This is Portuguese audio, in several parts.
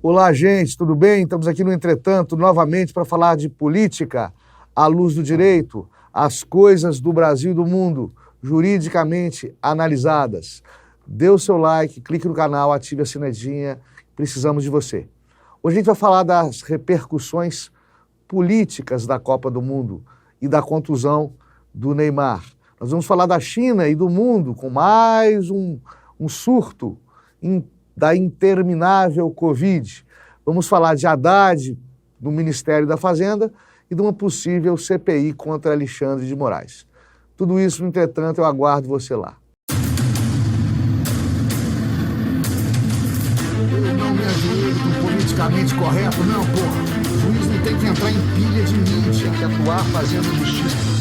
Olá, gente, tudo bem? Estamos aqui no Entretanto, novamente, para falar de política à luz do direito, as coisas do Brasil e do mundo, juridicamente analisadas. Dê o seu like, clique no canal, ative a sinetinha, precisamos de você. Hoje a gente vai falar das repercussões políticas da Copa do Mundo e da contusão do Neymar. Nós vamos falar da China e do mundo com mais um surto da interminável Covid. Vamos falar de Haddad, do Ministério da Fazenda e de uma possível CPI contra Alexandre de Moraes. Tudo isso, no entretanto, eu aguardo você lá. Eu não me ajoelho do politicamente correto, não, porra. O juiz não tem que entrar em pilha de mídia, que atuar fazendo justiça.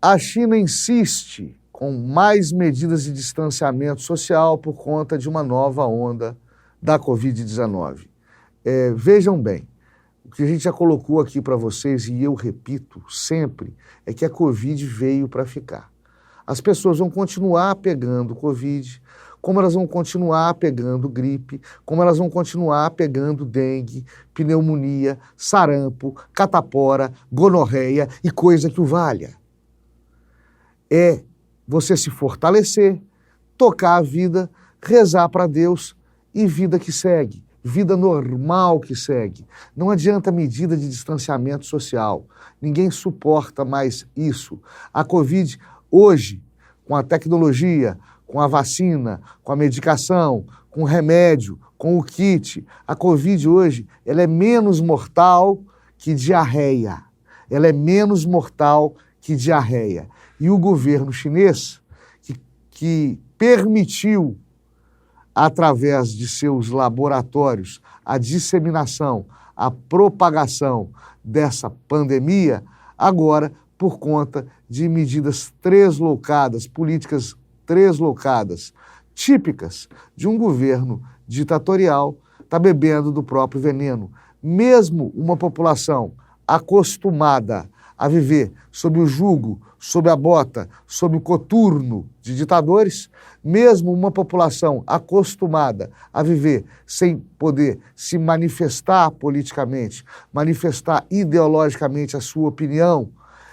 A China insiste com mais medidas de distanciamento social por conta de uma nova onda da Covid-19. Vejam bem, o que a gente já colocou aqui para vocês, e eu repito sempre, é que a Covid veio para ficar. As pessoas vão continuar pegando Covid, como elas vão continuar pegando gripe, como elas vão continuar pegando dengue, pneumonia, sarampo, catapora, gonorreia e coisa que o valha. É você se fortalecer, tocar a vida, rezar para Deus e vida que segue, vida normal que segue. Não adianta medida de distanciamento social, ninguém suporta mais isso. A Covid, hoje, com a tecnologia, com a vacina, com a medicação, com o remédio, com o kit, a Covid hoje, ela é menos mortal que diarreia. Ela é menos mortal que diarreia. E o governo chinês, que permitiu, através de seus laboratórios, a disseminação, a propagação dessa pandemia, agora, por conta de medidas tresloucadas, políticas tresloucadas, típicas de um governo ditatorial, está bebendo do próprio veneno. Mesmo uma população acostumada a viver sob o jugo, sob a bota, sob o coturno de ditadores, mesmo uma população acostumada a viver sem poder se manifestar politicamente, manifestar ideologicamente a sua opinião,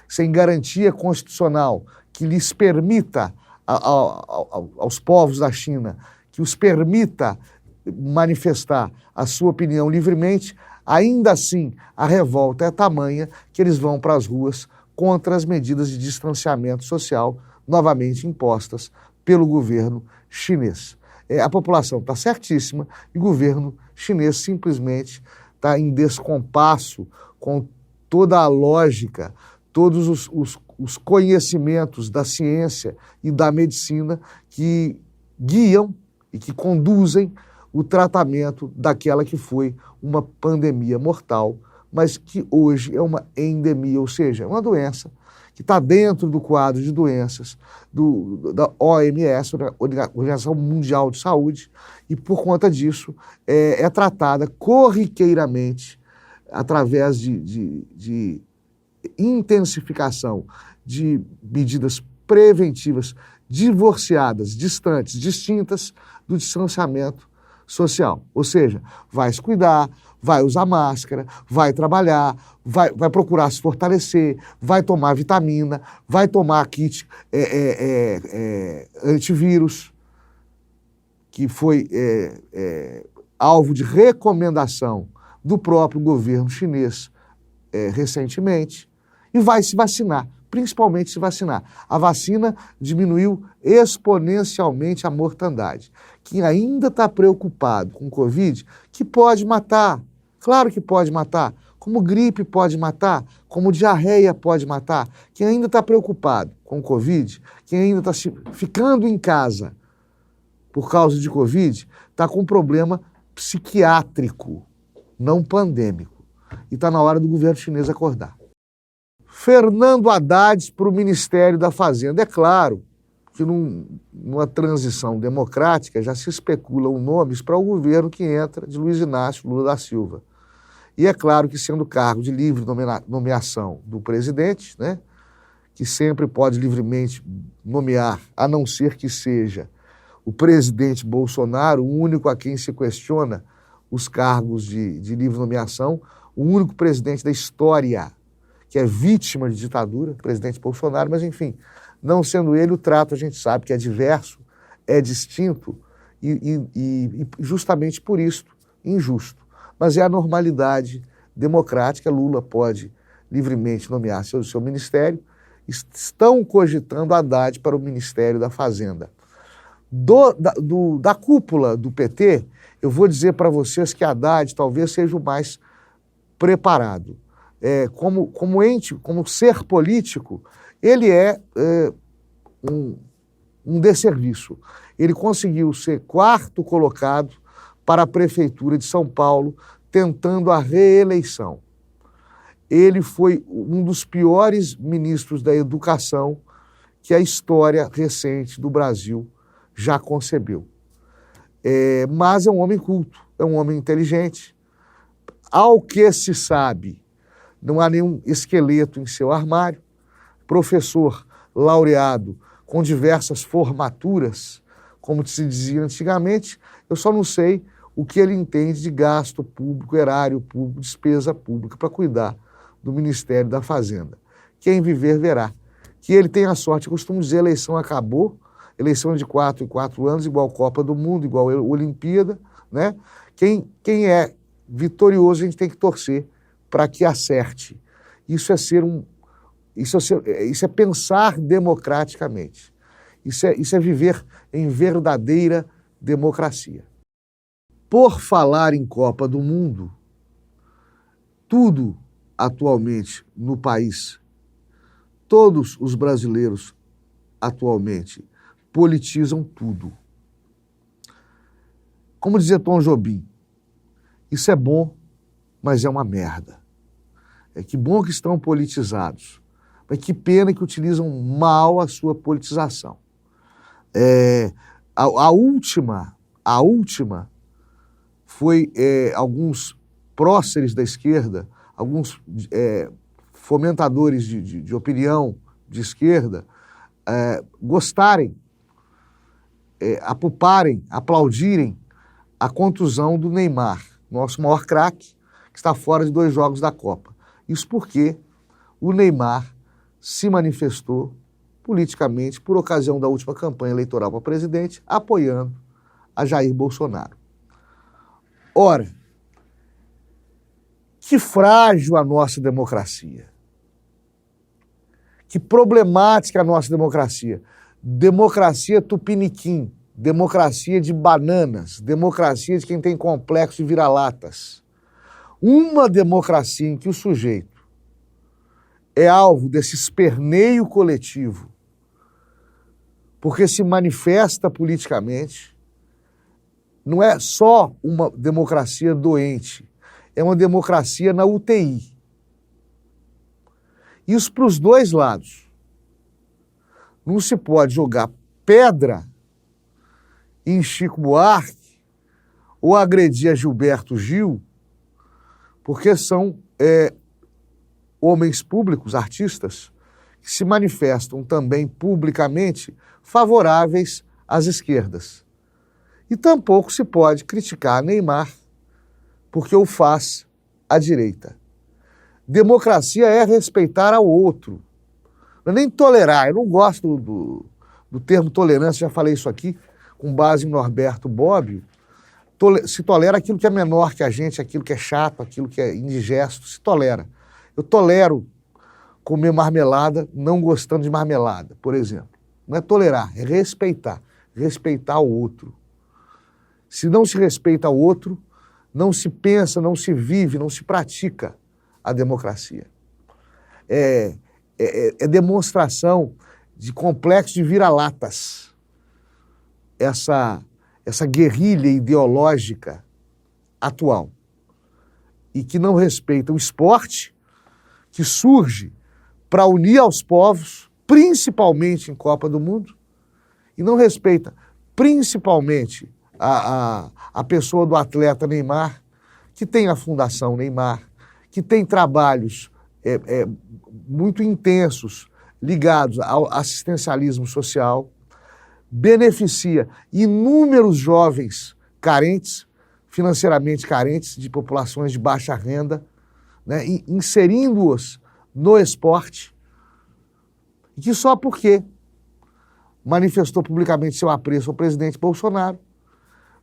sem garantia constitucional que lhes permita, aos povos da China, que os permita manifestar a sua opinião livremente, ainda assim, a revolta é tamanha que eles vão para as ruas contra as medidas de distanciamento social novamente impostas pelo governo chinês. A população está certíssima e o governo chinês simplesmente está em descompasso com toda a lógica, todos os conhecimentos da ciência e da medicina que guiam e que conduzem o tratamento daquela que foi uma pandemia mortal, mas que hoje é uma endemia, ou seja, é uma doença que está dentro do quadro de doenças da OMS, Organização Mundial de Saúde, e por conta disso é tratada corriqueiramente através de intensificação de medidas preventivas divorciadas, distantes, distintas do distanciamento social. Ou seja, vai se cuidar, vai usar máscara, vai trabalhar, vai procurar se fortalecer, vai tomar vitamina, vai tomar kit antivírus, que foi alvo de recomendação do próprio governo chinês recentemente, e vai se vacinar, principalmente se vacinar. A vacina diminuiu exponencialmente a mortandade. Quem ainda está preocupado com Covid, que pode matar, claro que pode matar, como gripe pode matar, como diarreia pode matar. Quem ainda está preocupado com Covid, quem ainda está ficando em casa por causa de Covid, está com um problema psiquiátrico, não pandêmico. E está na hora do governo chinês acordar. Fernando Haddad para o Ministério da Fazenda. É claro que numa transição democrática já se especulam nomes para o governo que entra de Luiz Inácio Lula da Silva. E é claro que, sendo cargo de livre nomeação do presidente, né, que sempre pode livremente nomear, a não ser que seja o presidente Bolsonaro, o único a quem se questiona os cargos de livre nomeação, o único presidente da história que é vítima de ditadura, o presidente Bolsonaro, mas enfim, não sendo ele, o trato a gente sabe que é diverso, é distinto e justamente por isso injusto. Mas é a normalidade democrática, Lula pode livremente nomear seu ministério, estão cogitando Haddad para o Ministério da Fazenda. Da cúpula do PT, eu vou dizer para vocês que Haddad talvez seja o mais preparado. Como ente, como ser político, ele é um desserviço. Ele conseguiu ser quarto colocado para a Prefeitura de São Paulo, tentando a reeleição. Ele foi um dos piores ministros da educação que a história recente do Brasil já concebeu. Mas é um homem culto, é um homem inteligente. Ao que se sabe, não há nenhum esqueleto em seu armário. Professor laureado com diversas formaturas, como se dizia antigamente, eu só não sei o que ele entende de gasto público, erário público, despesa pública para cuidar do Ministério da Fazenda. Quem viver verá. Que ele tem a sorte, eu costumo dizer, a eleição acabou, eleição de 4 em 4 anos, igual Copa do Mundo, igual Olimpíada, né? Quem é vitorioso, a gente tem que torcer para que acerte. Isso é pensar democraticamente. Isso é viver em verdadeira democracia. Por falar em Copa do Mundo, tudo atualmente no país, todos os brasileiros atualmente politizam tudo. Como dizia Tom Jobim, isso é bom, mas é uma merda. Que bom que estão politizados, mas que pena que utilizam mal a sua politização. A última foi alguns próceres da esquerda, alguns fomentadores de opinião de esquerda, gostarem, apuparem, aplaudirem a contusão do Neymar, nosso maior craque, que está fora de 2 jogos da Copa. Isso porque o Neymar se manifestou politicamente por ocasião da última campanha eleitoral para presidente, apoiando a Jair Bolsonaro. Ora, que frágil a nossa democracia. Que problemática a nossa democracia. Democracia tupiniquim, democracia de bananas, democracia de quem tem complexo de vira-latas. Uma democracia em que o sujeito é alvo desse esperneio coletivo, porque se manifesta politicamente, não é só uma democracia doente, é uma democracia na UTI. Isso para os dois lados. Não se pode jogar pedra em Chico Buarque ou agredir a Gilberto Gil, porque são homens públicos, artistas, que se manifestam também publicamente favoráveis às esquerdas. E tampouco se pode criticar Neymar porque o faz à direita. Democracia é respeitar ao outro. Não é nem tolerar. Eu não gosto do termo tolerância, já falei isso aqui, com base em Norberto Bobbio. Se tolera aquilo que é menor que a gente, aquilo que é chato, aquilo que é indigesto, se tolera. Eu tolero comer marmelada não gostando de marmelada, por exemplo. Não é tolerar, é respeitar. Respeitar o outro. Se não se respeita o outro, não se pensa, não se vive, não se pratica a democracia. É demonstração de complexo de vira-latas. Essa guerrilha ideológica atual e que não respeita o esporte, que surge para unir aos povos, principalmente em Copa do Mundo, e não respeita principalmente a pessoa do atleta Neymar, que tem a Fundação Neymar, que tem trabalhos muito intensos ligados ao assistencialismo social, beneficia inúmeros jovens carentes, financeiramente carentes, de populações de baixa renda, né, inserindo-os no esporte, e que só porque manifestou publicamente seu apreço ao presidente Bolsonaro,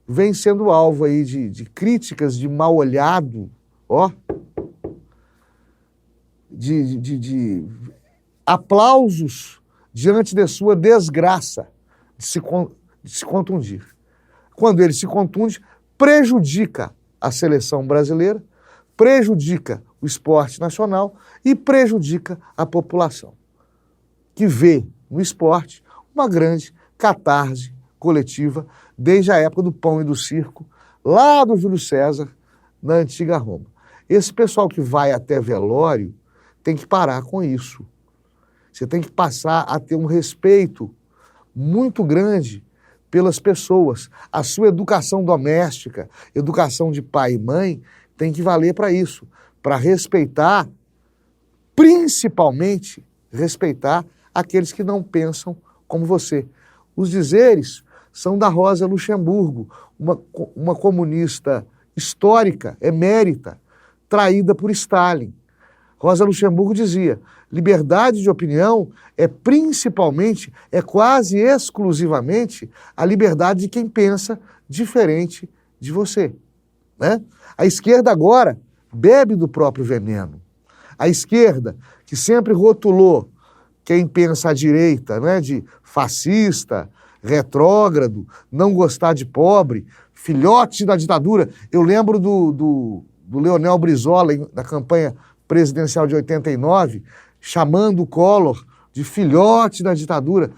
vem sendo alvo aí de críticas de mal olhado, de aplausos diante de sua desgraça de se contundir. Quando ele se contunde, prejudica a seleção brasileira, prejudica o esporte nacional e prejudica a população, que vê no esporte uma grande catarse coletiva desde a época do pão e do circo, lá do Júlio César, na antiga Roma. Esse pessoal que vai até velório tem que parar com isso. Você tem que passar a ter um respeito muito grande pelas pessoas. A sua educação doméstica, educação de pai e mãe, tem que valer para isso, para respeitar, principalmente respeitar aqueles que não pensam como você. Os dizeres são da Rosa Luxemburgo, uma comunista histórica, emérita, traída por Stalin. Rosa Luxemburgo dizia: liberdade de opinião é principalmente, é quase exclusivamente a liberdade de quem pensa diferente de você, né? A esquerda agora bebe do próprio veneno. A esquerda, que sempre rotulou quem pensa à direita, né, de fascista, retrógrado, não gostar de pobre, filhote da ditadura. Eu lembro do Leonel Brizola, na campanha presidencial de 89, chamando o Collor de filhote da ditadura.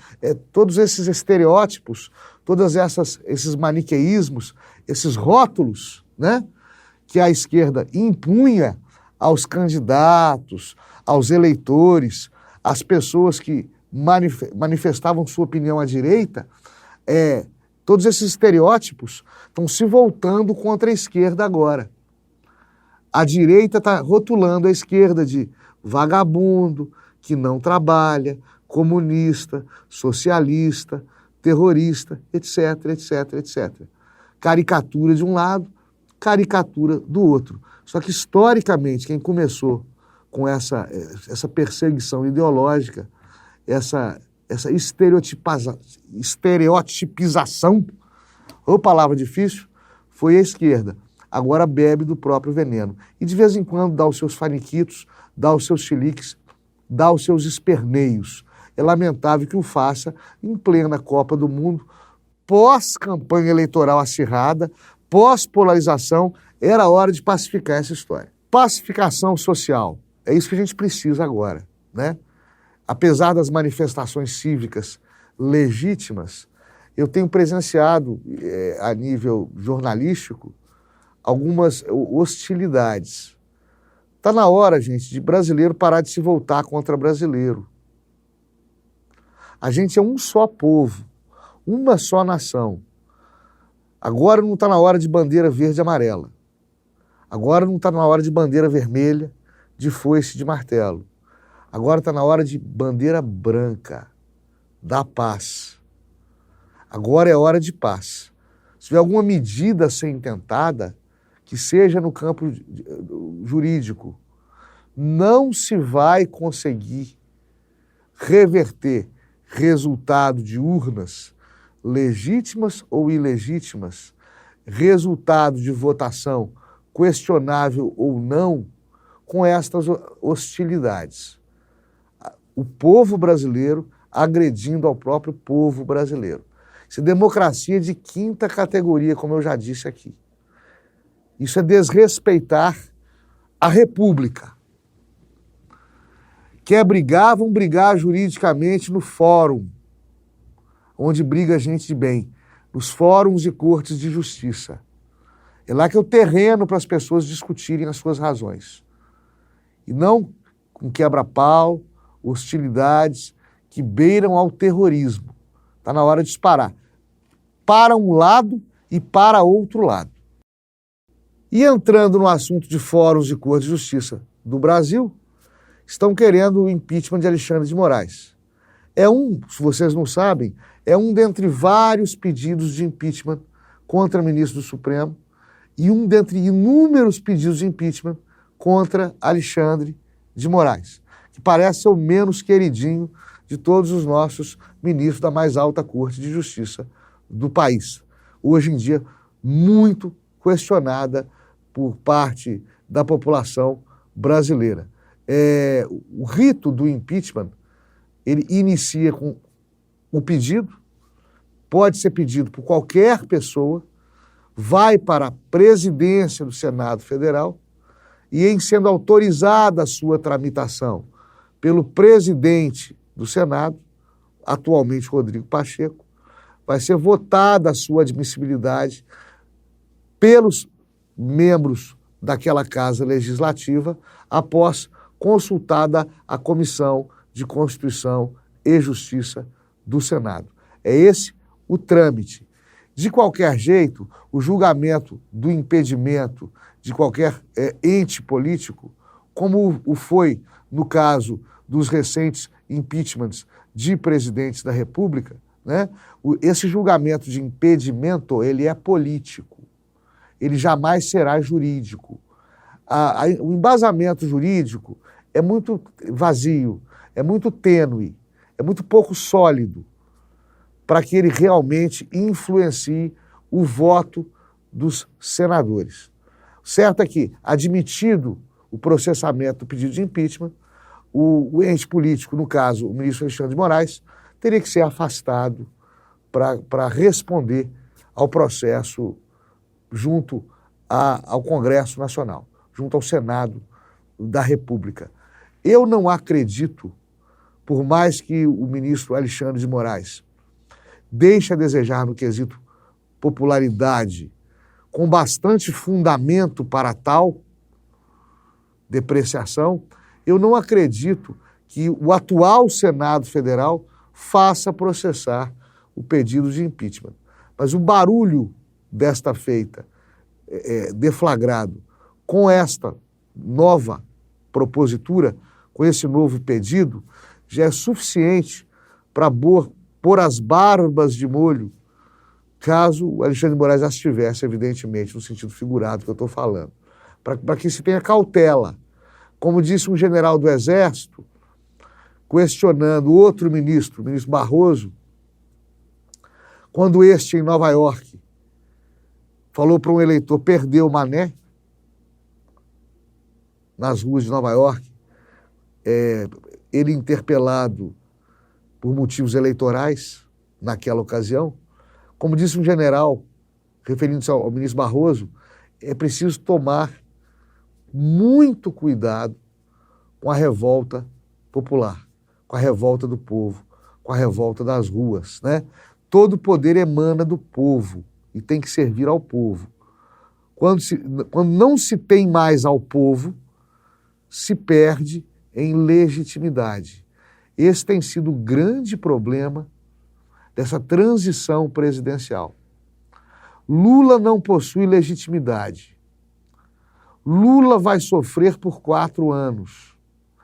Todos esses estereótipos, todos esses maniqueísmos, esses rótulos, né, que a esquerda impunha aos candidatos, aos eleitores, às pessoas que manifestavam sua opinião à direita, todos esses estereótipos estão se voltando contra a esquerda agora. A direita está rotulando a esquerda de vagabundo, que não trabalha, comunista, socialista, terrorista, etc, etc, etc. Caricatura de um lado, caricatura do outro. Só que, historicamente, quem começou com essa perseguição ideológica, essa estereotipização, ou palavra difícil, foi a esquerda. Agora bebe do próprio veneno. E de vez em quando dá os seus faniquitos, dá os seus chiliques, dá os seus esperneios. É lamentável que o faça em plena Copa do Mundo, pós-campanha eleitoral acirrada, pós-polarização. Era hora de pacificar essa história. Pacificação social. É isso que a gente precisa agora, né? Apesar das manifestações cívicas legítimas, eu tenho presenciado, a nível jornalístico, algumas hostilidades. Está na hora, gente, de brasileiro parar de se voltar contra brasileiro. A gente é um só povo, uma só nação. Agora não está na hora de bandeira verde e amarela. Agora não está na hora de bandeira vermelha, de foice e de martelo. Agora está na hora de bandeira branca, da paz. Agora é hora de paz. Se tiver alguma medida a ser intentada, que seja no campo jurídico, não se vai conseguir reverter resultado de urnas, legítimas ou ilegítimas, resultado de votação, questionável ou não, com estas hostilidades. O povo brasileiro agredindo ao próprio povo brasileiro. Isso é democracia de quinta categoria, como eu já disse aqui. Isso é desrespeitar a República. Quer brigar, vão brigar juridicamente no fórum, onde briga gente de bem, nos fóruns e cortes de justiça. É lá que é o terreno para as pessoas discutirem as suas razões. E não com quebra-pau, hostilidades que beiram ao terrorismo. Está na hora de disparar. Para um lado e para outro lado. E entrando no assunto de fóruns de Corte de Justiça do Brasil, estão querendo o impeachment de Alexandre de Moraes. Se vocês não sabem, é um dentre vários pedidos de impeachment contra o ministro do Supremo e um dentre inúmeros pedidos de impeachment contra Alexandre de Moraes, que parece ser o menos queridinho de todos os nossos ministros da mais alta Corte de Justiça do país. Hoje em dia, muito questionada por parte da população brasileira. O rito do impeachment, ele inicia com o pedido, pode ser pedido por qualquer pessoa, vai para a presidência do Senado Federal e, em sendo autorizada a sua tramitação pelo presidente do Senado, atualmente Rodrigo Pacheco, vai ser votada a sua admissibilidade pelos membros daquela Casa Legislativa após consultada a Comissão de Constituição e Justiça do Senado. É esse o trâmite. De qualquer jeito, o julgamento do impedimento de qualquer ente político, como o foi no caso dos recentes impeachments de presidentes da República, né? Esse julgamento de impedimento, ele é político. Ele jamais será jurídico. O embasamento jurídico é muito vazio, é muito tênue, é muito pouco sólido para que ele realmente influencie o voto dos senadores. Certo é que, admitido o processamento do pedido de impeachment, o ente político, no caso, o ministro Alexandre de Moraes, teria que ser afastado para responder ao processo junto ao Congresso Nacional, junto ao Senado da República. Eu não acredito, por mais que o ministro Alexandre de Moraes deixe a desejar no quesito popularidade, com bastante fundamento para tal depreciação, eu não acredito que o atual Senado Federal faça processar o pedido de impeachment. Mas o barulho desta feita, deflagrado com esta nova propositura, com esse novo pedido, já é suficiente para pôr as barbas de molho, caso o Alexandre de Moraes as tivesse, evidentemente, no sentido figurado que eu estou falando, para que se tenha cautela. Como disse um general do Exército, questionando outro ministro, o ministro Barroso, quando este, em Nova York, falou para um eleitor perder o Mané nas ruas de Nova York, ele interpelado por motivos eleitorais naquela ocasião, como disse um general, referindo-se ao ministro Barroso, é preciso tomar muito cuidado com a revolta popular, com a revolta do povo, com a revolta das ruas, né? Todo poder emana do povo e tem que servir ao povo. Quando não se tem mais ao povo, se perde em legitimidade. Esse tem sido o grande problema dessa transição presidencial. Lula não possui legitimidade. Lula vai sofrer por 4 anos.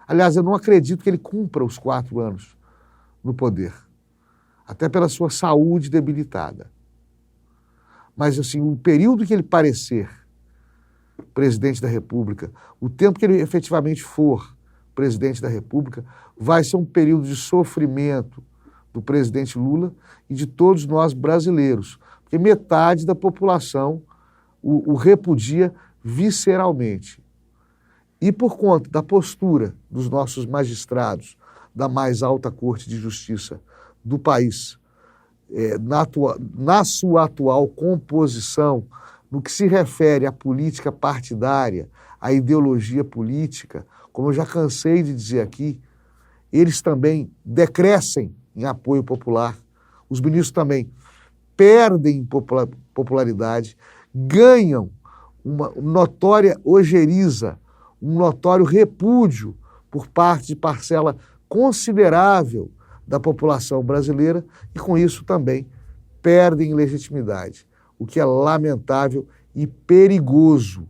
Aliás, eu não acredito que ele cumpra os 4 anos no poder, até pela sua saúde debilitada. Mas, assim, o período que ele parecer presidente da República, o tempo que ele efetivamente for presidente da República, vai ser um período de sofrimento do presidente Lula e de todos nós brasileiros, porque metade da população o repudia visceralmente. E por conta da postura dos nossos magistrados da mais alta Corte de Justiça do país, na sua atual composição, no que se refere à política partidária, à ideologia política, como eu já cansei de dizer aqui, eles também decrescem em apoio popular, os ministros também perdem popularidade, ganham uma notória ojeriza, um notório repúdio por parte de parcela considerável da população brasileira e, com isso, também perdem legitimidade, o que é lamentável e perigoso.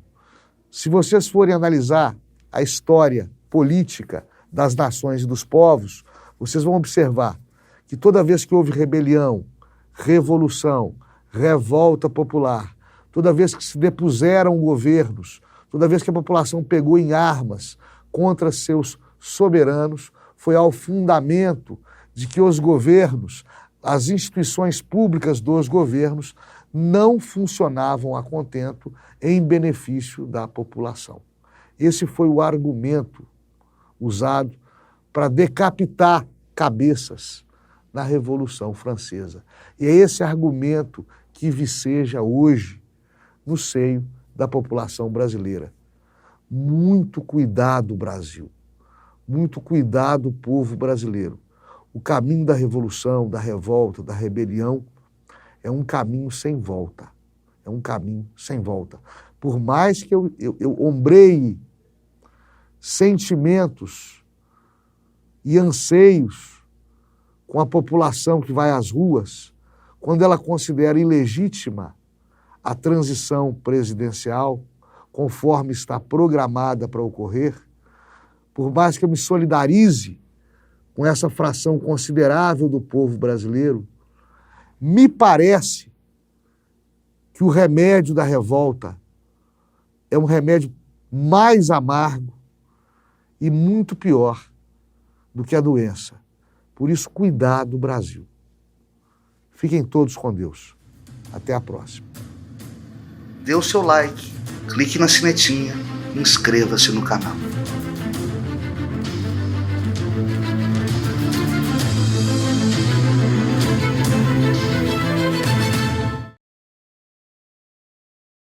Se vocês forem analisar a história política das nações e dos povos, vocês vão observar que toda vez que houve rebelião, revolução, revolta popular, toda vez que se depuseram governos, toda vez que a população pegou em armas contra seus soberanos, foi ao fundamento de que os governos, as instituições públicas dos governos, não funcionavam a contento em benefício da população. Esse foi o argumento usado para decapitar cabeças na Revolução Francesa. E é esse argumento que viceja hoje no seio da população brasileira. Muito cuidado, Brasil. Muito cuidado, povo brasileiro. O caminho da revolução, da revolta, da rebelião é um caminho sem volta. É um caminho sem volta. Por mais que eu ombreie sentimentos e anseios com a população que vai às ruas, quando ela considera ilegítima a transição presidencial, conforme está programada para ocorrer, por mais que eu me solidarize com essa fração considerável do povo brasileiro, me parece que o remédio da revolta é um remédio mais amargo e muito pior do que a doença. Por isso, cuidado, Brasil. Fiquem todos com Deus. Até a próxima. Dê o seu like, clique na sinetinha e inscreva-se no canal.